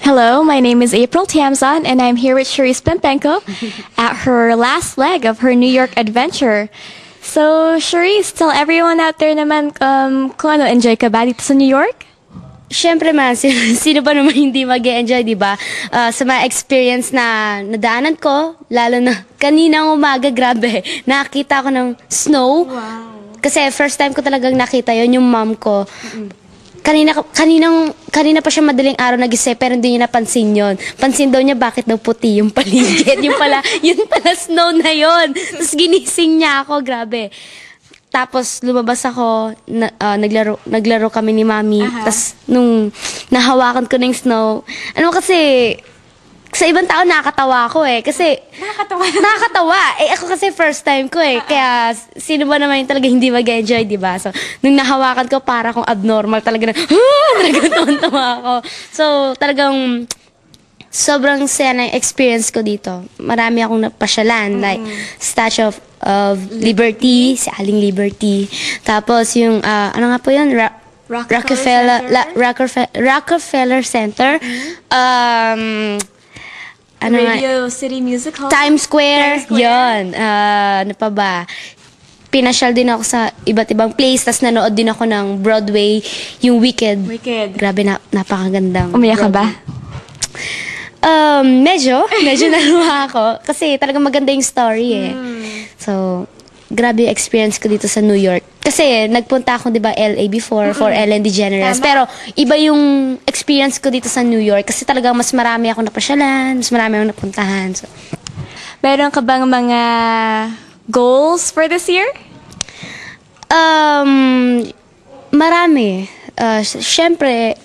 Hello, my name is April Tamzon, and I'm here with Charisse Pempenko at her last leg of her New York adventure. So, Charisse, tell everyone out there naman kung ano, enjoy ka ba dito sa New York? Siyempre man, sino ba naman hindi mag-enjoy, di ba? Sa mga experience na nadaanan ko, lalo na kaninang umaga, grabe, nakita ko ng snow. Wow. Kasi first time ko talagang nakita yon yung mom ko. Kanina pa siya madaling araw nagising pero hindi niya napansin yon. Pansin daw niya bakit daw puti yung paligid. yun pala snow na yon. Tapos ginising niya ako, grabe. Tapos lumabas ako, naglaro kami ni Mami. Tapos nung nahawakan ko ng snow, ano kasi, sa ibang tao nakakatawa ako eh. Kasi, nakakatawa. Eh ako kasi first time ko eh. Kaya, sino ba naman yung talaga hindi mag-enjoy, di ba? So, nung nahawakan ko, para akong abnormal talaga na, talagang tuwan-tawa ako. So, talagang, sobrang saya na experience ko dito. Marami akong napasyalan. Like, Statue of Liberty, si Aling Liberty. Tapos, yung, ano nga po yun? Rockefeller Center. Radio City Music Hall? Times Square. Yun. Ano pa ba? Pinasyal din ako sa iba't ibang place. Tapos nanood din ako ng Broadway, yung Wicked. Grabe, napakagandang. Umiyak ka ba? Medyo naluha ako. Kasi talagang maganda yung story eh. So, grabe yung experience ko dito sa New York. Kasi nagpunta ako, di ba, LA before for Ellen DeGeneres. Pero iba yung experience ko dito sa New York. Kasi talagang mas marami ako napasyalan, mas marami akong napuntahan. So. Meron ka bang mga goals for this year? Marami. Siyempre,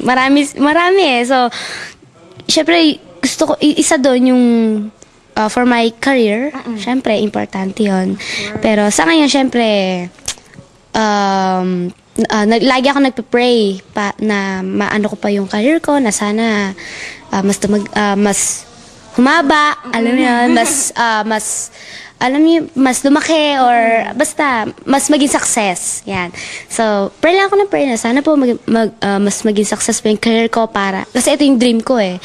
marami eh. So, siyempre, gusto ko, isa doon yung for my career. Siyempre, importante yun. Pero sa ngayon, siyempre, lagi ako nagpe-pray na maano ko pa yung career ko, na sana mas humaba, alam mo yun, mas lumaki, or basta, mas maging success. Yan. So, pray lang ako ng pray na sana po mas maging success po yung career ko kasi ito yung dream ko eh.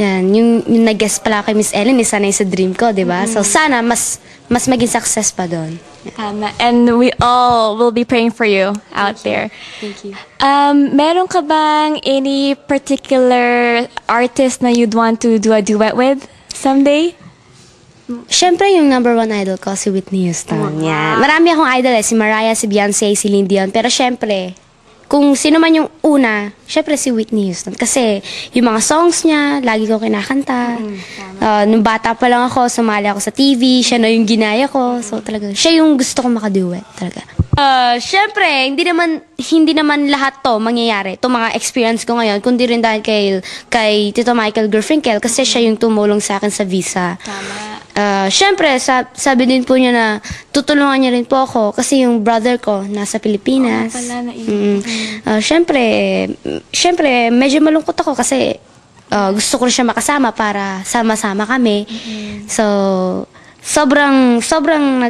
Yan, yung nag-guest pala kay Miss Ellen, isa na yung sa dream ko, di ba? So, sana mas maging success pa doon. Tama. And we all will be praying for you out there. Thank you. Meron ka bang any particular artist na you'd want to do a duet with someday? Siyempre, yung number one idol ko, si Whitney Houston. Yan. Marami akong idol eh. Si Mariah, si Beyonce, si Celine Dion. Pero siyempre, kung sino man yung una, syempre si Whitney Houston. Kasi yung mga songs niya, lagi ko kinakanta. Nung bata pa lang ako, sumali ako sa TV, siya na yung ginaya ko. So talaga, siya yung gusto ko makaduet talaga. Syempre, hindi naman lahat to mangyayari. Itong mga experience ko ngayon, kundi rin dahil kay Tito Michael Garfinkel kasi siya yung tumulong sa akin sa visa. Tama. Syempre, sabi din po niya na tutulungan niya rin po ako kasi yung brother ko nasa Pilipinas. Syempre, medyo malungkot ako kasi gusto ko rin siya makasama para sama-sama kami. So, sobrang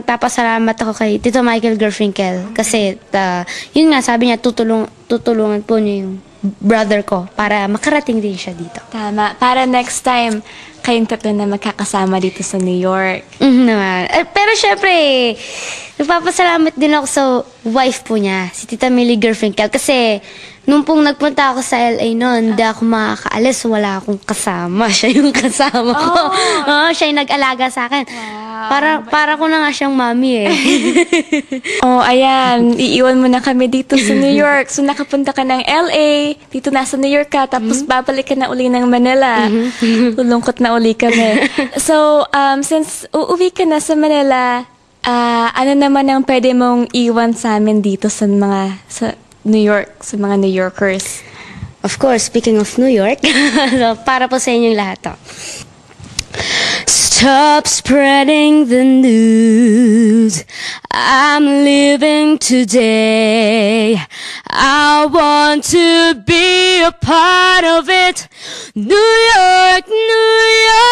nagpapasalamat ako kay Tito Michael Garfinkel kasi yun nga, sabi niya tutulungan po niya yung brother ko para makarating din siya dito. Tama. Para next time, kayong tatlo na magkakasama dito sa New York. Naman. Pero syempre, nagpapasalamat din ako sa wife po niya, si Tita Millie Garfinkel. Kasi, nung pong nagpunta ako sa LA noon, hindi ako makakaalis, wala akong kasama. Siya yung kasama ko. Siya yung nag-alaga sa akin. Wow. Para ko na nga siyang mami eh. Ayan. Iiwan mo na kami dito sa New York. So, nakapunta ka ng LA, dito nasa New York ka, tapos babalik ka na uli ng Manila. Lulungkot na uli kami. So, since uuwi ka na sa Manila, ano naman ang pwede mong iwan sa amin dito sa New York, sa mga New Yorkers? Of course, speaking of New York, para po sa inyong lahat to. Stop spreading the news. I'm living today. I want to be a part of it. New York, New York.